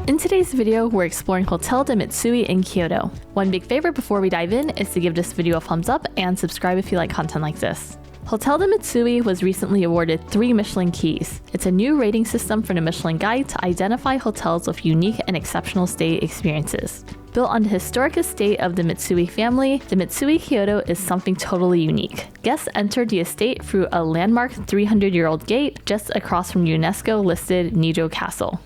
In today's video, we're exploring Hotel de Mitsui in Kyoto. One big favor before we dive in is to give this video a thumbs up and subscribe if you like content like this. Hotel de Mitsui was recently awarded 3 Michelin keys. It's a new rating system for the Michelin Guide to identify hotels with unique and exceptional stay experiences. Built on the historic estate of the Mitsui family, the Mitsui Kyoto is something totally unique. Guests entered the estate through a landmark 300-year-old gate just across from UNESCO-listed Nijo Castle.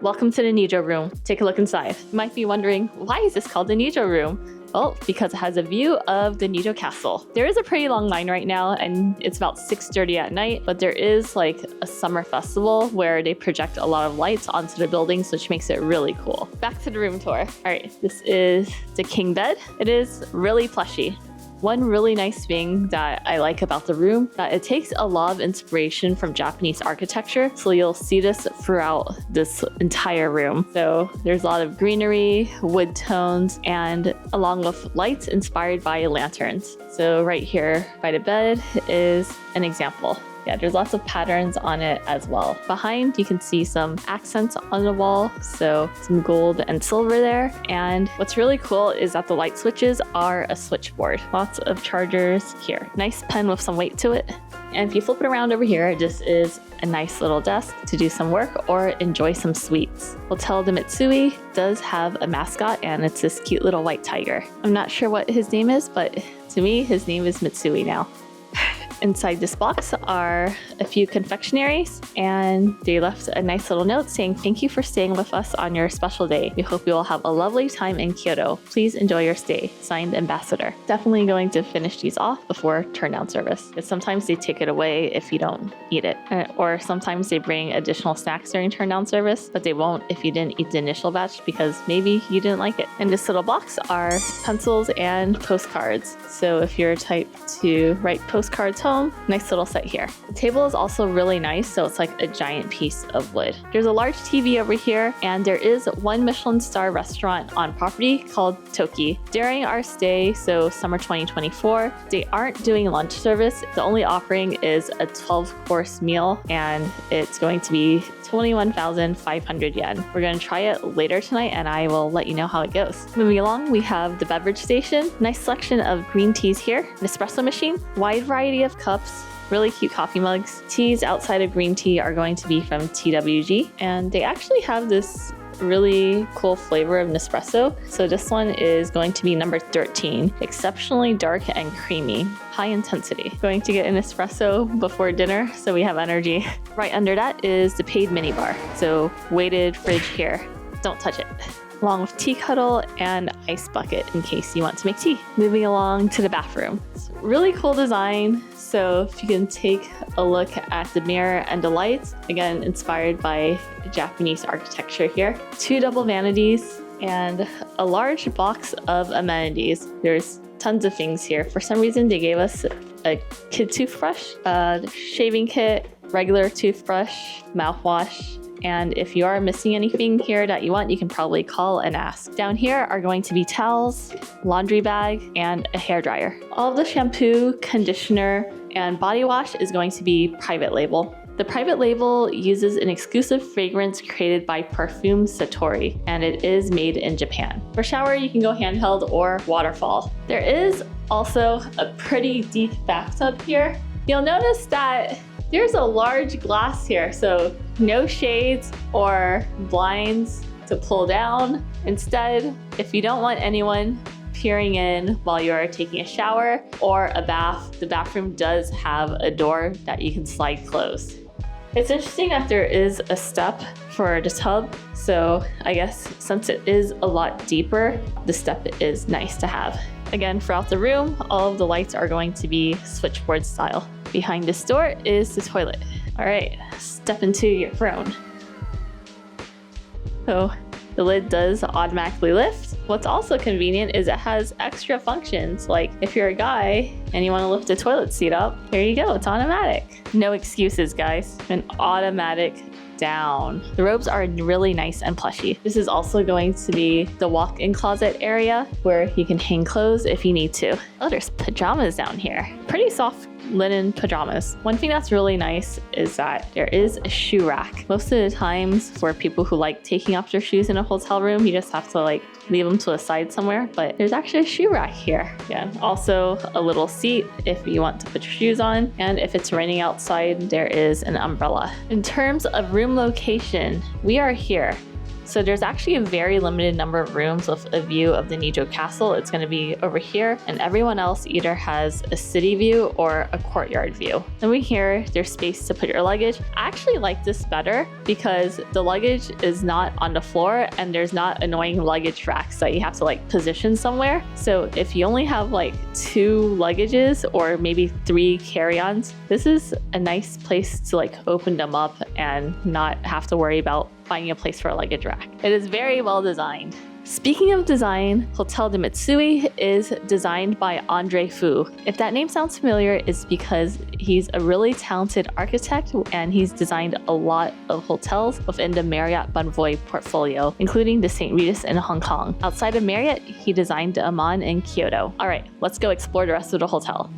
Welcome to the Nijo room. Take a look inside. You might be wondering, why is this called the Nijo room? Well, because it has a view of the Nijo castle. There is a pretty long line right now, and it's about 6:30 at night, but there is like a summer festival where they project a lot of lights onto the buildings, which makes it really cool. Back to the room tour. All right, this is the king bed. It is really plushy. One really nice thing that I like about the room, that it takes a lot of inspiration from Japanese architecture. So you'll see this throughout this entire room. So there's a lot of greenery, wood tones, and along with lights inspired by lanterns. So right here by the bed is an example. Yeah, there's lots of patterns on it as well. Behind, you can see some accents on the wall, so some gold and silver there. And what's really cool is that the light switches are a switchboard. Lots of chargers here. Nice pen with some weight to it. And if you flip it around over here, this is a nice little desk to do some work or enjoy some sweets. Hotel de Mitsui does have a mascot, and it's this cute little white tiger. I'm not sure what his name is, but to me, his name is Mitsui now. Inside this box are a few confectionaries, and they left a nice little note saying, "Thank you for staying with us on your special day. We hope you will have a lovely time in Kyoto. Please enjoy your stay. Signed, Ambassador." Definitely going to finish these off before turn down service, because sometimes they take it away if you don't eat it. Or sometimes they bring additional snacks during turn down service, but they won't if you didn't eat the initial batch because maybe you didn't like it. In this little box are pencils and postcards. So if you're a type to write postcards home, nice little set here. The table is also really nice, so it's like a giant piece of wood. There's a large TV over here, and there is one Michelin star restaurant on property called Toki. During our stay, so summer 2024, they aren't doing lunch service. The only offering is a 12-course meal, and it's going to be 21,500 yen. We're going to try it later tonight, and I will let you know how it goes. Moving along, we have the beverage station. Nice selection of green teas here. An espresso machine, wide variety of cups, really cute coffee mugs. Teas outside of green tea are going to be from TWG, and they actually have this really cool flavor of Nespresso. So this one is going to be number 13. Exceptionally dark and creamy. High intensity. Going to get an espresso before dinner so we have energy. Right under that is the paid minibar. So weighted fridge here. Don't touch it. Along with tea kettle and ice bucket in case you want to make tea. Moving along to the bathroom. It's really cool design. So if you can take a look at the mirror and the lights, again, inspired by Japanese architecture here. 2 double vanities and a large box of amenities. There's tons of things here. For some reason, they gave us a kid toothbrush, a shaving kit, regular toothbrush, mouthwash, and if you are missing anything here that you want, you can probably call and ask. Down here are going to be towels, laundry bag, and a hairdryer. All of the shampoo, conditioner, and body wash is going to be private label. The private label uses an exclusive fragrance created by Parfum Satori, and it is made in Japan. For shower, you can go handheld or waterfall. There is also a pretty deep bathtub here. You'll notice that there's a large glass here, so no shades or blinds to pull down. Instead, if you don't want anyone peering in while you're taking a shower or a bath, the bathroom does have a door that you can slide closed. It's interesting that there is a step for the tub, so I guess since it is a lot deeper, the step is nice to have. Again, throughout the room, all of the lights are going to be switchboard style. Behind this door is the toilet. All right, step into your throne. So the lid does automatically lift. What's also convenient is it has extra functions, like if you're a guy and you want to lift the toilet seat up, here you go, it's automatic. No excuses, guys. An automatic down. The robes are really nice and plushy. This is also going to be the walk-in closet area where you can hang clothes if you need to. Oh, there's pajamas down here. Pretty soft linen pajamas. One thing that's really nice is that there is a shoe rack. Most of the times for people who like taking off their shoes in a hotel room, you just have to like leave them to the side somewhere, but there's actually a shoe rack here. Yeah, also a little seat if you want to put your shoes on, and if it's raining outside, there is an umbrella. In terms of room location, we are here. So there's actually a very limited number of rooms with a view of the Nijo castle. It's going to be over here, and everyone else either has a city view or a courtyard view. Then we here, there's space to put your luggage. I actually like this better because the luggage is not on the floor and there's not annoying luggage racks that you have to like position somewhere. So if you only have like 2 luggages or maybe 3 carry-ons, this is a nice place to like open them up and not have to worry about finding a place for a luggage rack. It is very well designed. Speaking of design, Hotel de Mitsui is designed by Andre Fu. If that name sounds familiar, it's because he's a really talented architect and he's designed a lot of hotels within the Marriott Bonvoy portfolio, including the St. Regis in Hong Kong. Outside of Marriott, he designed the Aman in Kyoto. All right, let's go explore the rest of the hotel.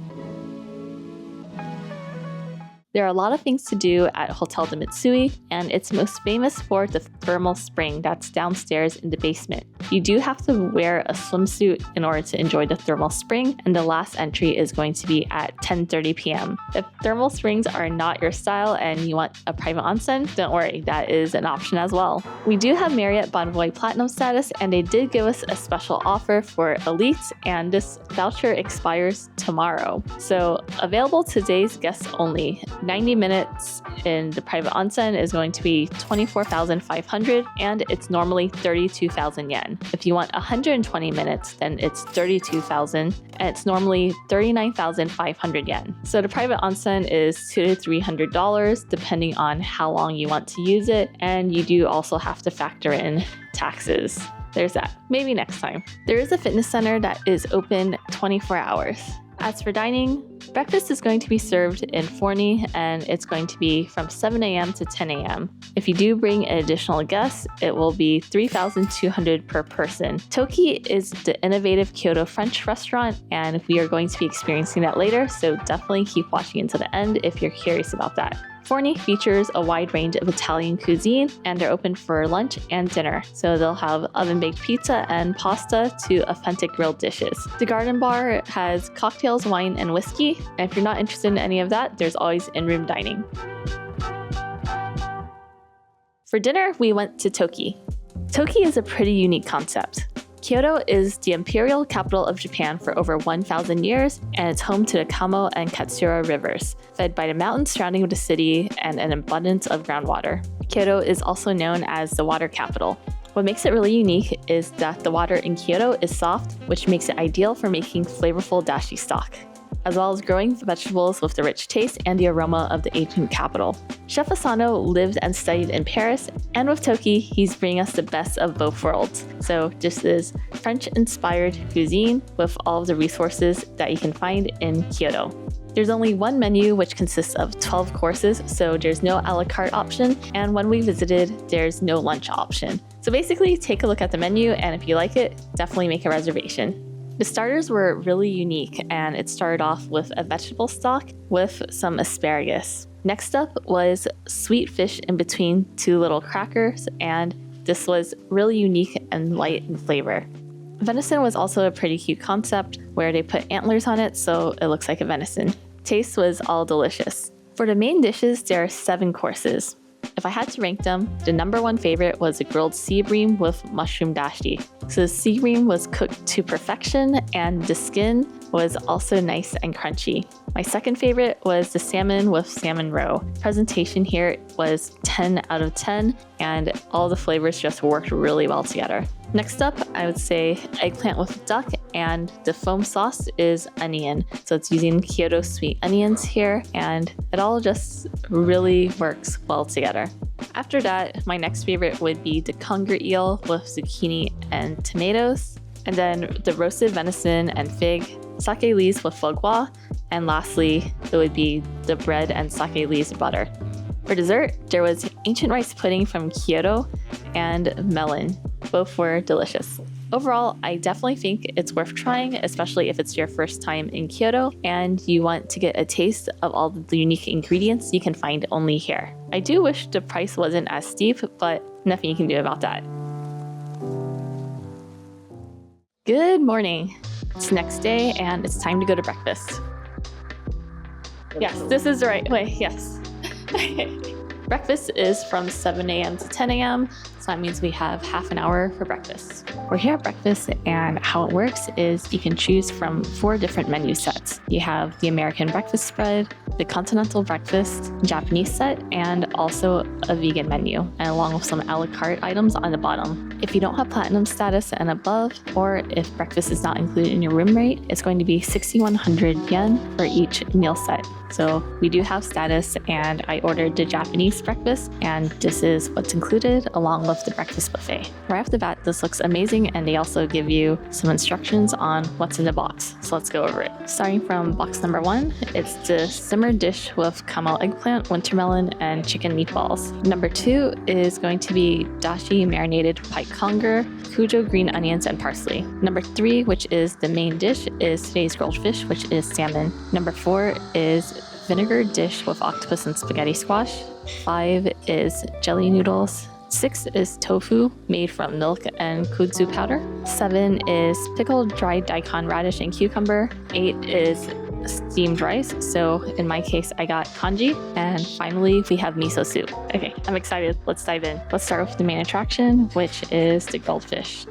There are a lot of things to do at Hotel de Mitsui, and it's most famous for the thermal spring that's downstairs in the basement. You do have to wear a swimsuit in order to enjoy the thermal spring, and the last entry is going to be at 10:30 p.m. If thermal springs are not your style and you want a private onsen, don't worry, that is an option as well. We do have Marriott Bonvoy Platinum status, and they did give us a special offer for elites, and this voucher expires tomorrow. So available to today's guests only. 90 minutes in the private onsen is going to be 24,500 and it's normally 32,000 yen. If you want 120 minutes, then it's 32,000 and it's normally 39,500 yen. So the private onsen is $200 to $300 depending on how long you want to use it, and you do also have to factor in taxes. There's that. Maybe next time. There is a fitness center that is open 24 hours. As for dining, breakfast is going to be served in forni and it's going to be from 7 a.m. to 10 a.m. If you do bring an additional guest, it will be 3,200 per person. Toki is the innovative Kyoto French restaurant, and we are going to be experiencing that later, so definitely keep watching until the end if you're curious about that. Forni features a wide range of Italian cuisine and they're open for lunch and dinner. So they'll have oven-baked pizza and pasta to authentic grilled dishes. The garden bar has cocktails, wine, and whiskey. And if you're not interested in any of that, there's always in-room dining. For dinner, we went to Toki. Toki is a pretty unique concept. Kyoto is the imperial capital of Japan for over 1,000 years, and it's home to the Kamo and Katsura rivers, fed by the mountains surrounding the city and an abundance of groundwater. Kyoto is also known as the water capital. What makes it really unique is that the water in Kyoto is soft, which makes it ideal for making flavorful dashi stock, as well as growing vegetables with the rich taste and the aroma of the ancient capital. Chef Asano lived and studied in Paris, and with Toki, he's bringing us the best of both worlds. So this is French-inspired cuisine with all of the resources that you can find in Kyoto. There's only one menu which consists of 12 courses, so there's no a la carte option, and when we visited, there's no lunch option. So basically, take a look at the menu, and if you like it, definitely make a reservation. The starters were really unique, and it started off with a vegetable stock with some asparagus. Next up was sweet fish in between 2 little crackers, and this was really unique and light in flavor. Venison was also a pretty cute concept where they put antlers on it so it looks like a venison. Taste was all delicious. For the main dishes, there are 7 courses. If I had to rank them, the number 1 favorite was a grilled sea bream with mushroom dashi. So the sea bream was cooked to perfection and the skin was also nice and crunchy. My second favorite was the salmon with salmon roe. Presentation here was 10 out of 10 and all the flavors just worked really well together. Next up, I would say eggplant with duck, and the foam sauce is onion. So it's using Kyoto sweet onions here, and it all just really works well together. After that, my next favorite would be the conger eel with zucchini and tomatoes, and then the roasted venison and fig, sake leaves with foie gras, and lastly, it would be the bread and sake leaves butter. For dessert, there was ancient rice pudding from Kyoto and melon. Both were delicious. Overall, I definitely think it's worth trying, especially if it's your first time in Kyoto and you want to get a taste of all the unique ingredients you can find only here. I do wish the price wasn't as steep, but nothing you can do about that. Good morning. It's next day and it's time to go to breakfast. Yes, this is the right way, yes. Breakfast is from 7 a.m. to 10 a.m., so that means we have half an hour for breakfast. We're here at breakfast, and how it works is you can choose from 4 different menu sets. You have the American breakfast spread, the continental breakfast, Japanese set, and also a vegan menu, and along with some a la carte items on the bottom. If you don't have platinum status and above, or if breakfast is not included in your room rate, it's going to be 6,100 yen for each meal set. So we do have status, and I ordered the Japanese breakfast, and this is what's included along with the breakfast buffet. Right off the bat, this looks amazing, and they also give you some instructions on what's in the box. So let's go over it. Starting from box number 1, it's the simmered dish with kamel eggplant, winter melon, and chicken meatballs. Number 2 is going to be dashi marinated pike conger, kujo green onions, and parsley. Number 3, which is the main dish, is today's grilled fish, which is salmon. Number 4 is vinegar dish with octopus and spaghetti squash. 5 is jelly noodles. 6 is tofu made from milk and kudzu powder. 7 is pickled dried daikon radish and cucumber. 8 is steamed rice, so in my case I got congee. And finally we have miso soup. Okay, I'm excited. Let's dive in. Let's start with the main attraction, which is the grilled fish.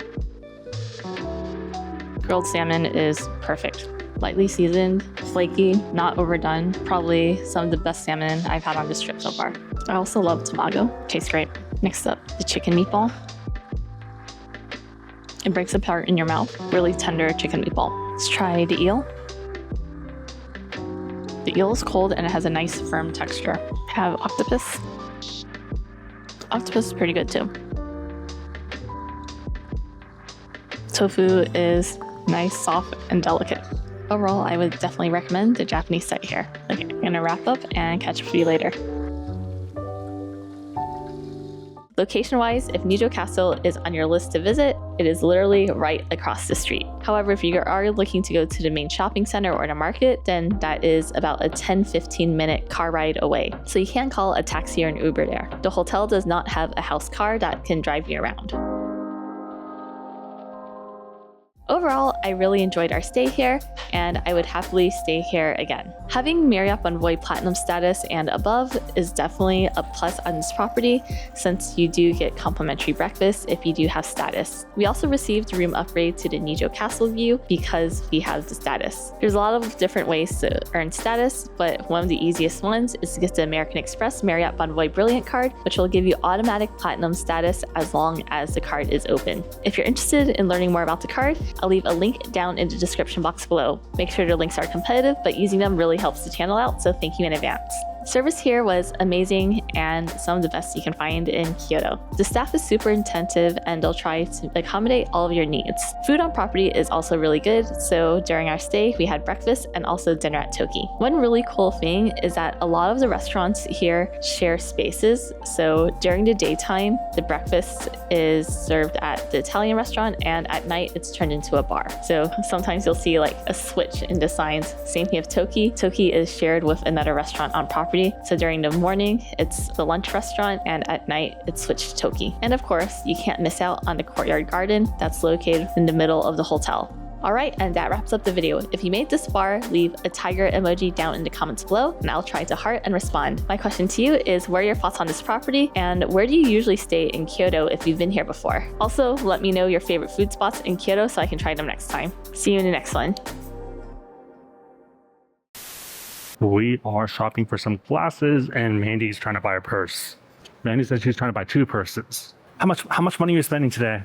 Grilled salmon is perfect. Lightly seasoned, flaky, not overdone. Probably some of the best salmon I've had on this trip so far. I also love tamago. Tastes great. Next up, the chicken meatball. It breaks apart in your mouth. Really tender chicken meatball. Let's try the eel. The eel is cold and it has a nice firm texture. Have octopus. Octopus is pretty good too. Tofu is nice, soft, and delicate. Overall, I would definitely recommend the Japanese set here. Okay, I'm gonna wrap up and catch up with you later. Location-wise, if Nijo Castle is on your list to visit, it is literally right across the street. However, if you are looking to go to the main shopping center or the market, then that is about a 10-15 minute car ride away. So you can call a taxi or an Uber there. The hotel does not have a house car that can drive you around. Overall, I really enjoyed our stay here, and I would happily stay here again. Having Marriott Bonvoy Platinum status and above is definitely a plus on this property, since you do get complimentary breakfast if you do have status. We also received a room upgrade to the Nijo Castle view because we have the status. There's a lot of different ways to earn status, but one of the easiest ones is to get the American Express Marriott Bonvoy Brilliant card, which will give you automatic platinum status as long as the card is open. If you're interested in learning more about the card, I'll leave a link down in the description box below. Make sure the links are competitive, but using them really helps the channel out, so thank you in advance. Service here was amazing and some of the best you can find in Kyoto. The staff is super attentive and they'll try to accommodate all of your needs. Food on property is also really good, so during our stay we had breakfast and also dinner at Toki. One really cool thing is that a lot of the restaurants here share spaces, so during the daytime the breakfast is served at the Italian restaurant and at night it's turned into a bar. So sometimes you'll see like a switch in the signs. Same thing with Toki. Toki is shared with another restaurant on property. So during the morning, it's the lunch restaurant, and at night, it's switched to Toki. And of course, you can't miss out on the courtyard garden that's located in the middle of the hotel. Alright, and that wraps up the video. If you made it this far, leave a tiger emoji down in the comments below, and I'll try to heart and respond. My question to you is, what are your thoughts on this property, and where do you usually stay in Kyoto if you've been here before? Also, let me know your favorite food spots in Kyoto so I can try them next time. See you in the next one. We are shopping for some glasses, and Mandy's trying to buy a purse. Mandy said she's trying to buy 2 purses. How much money are you spending today?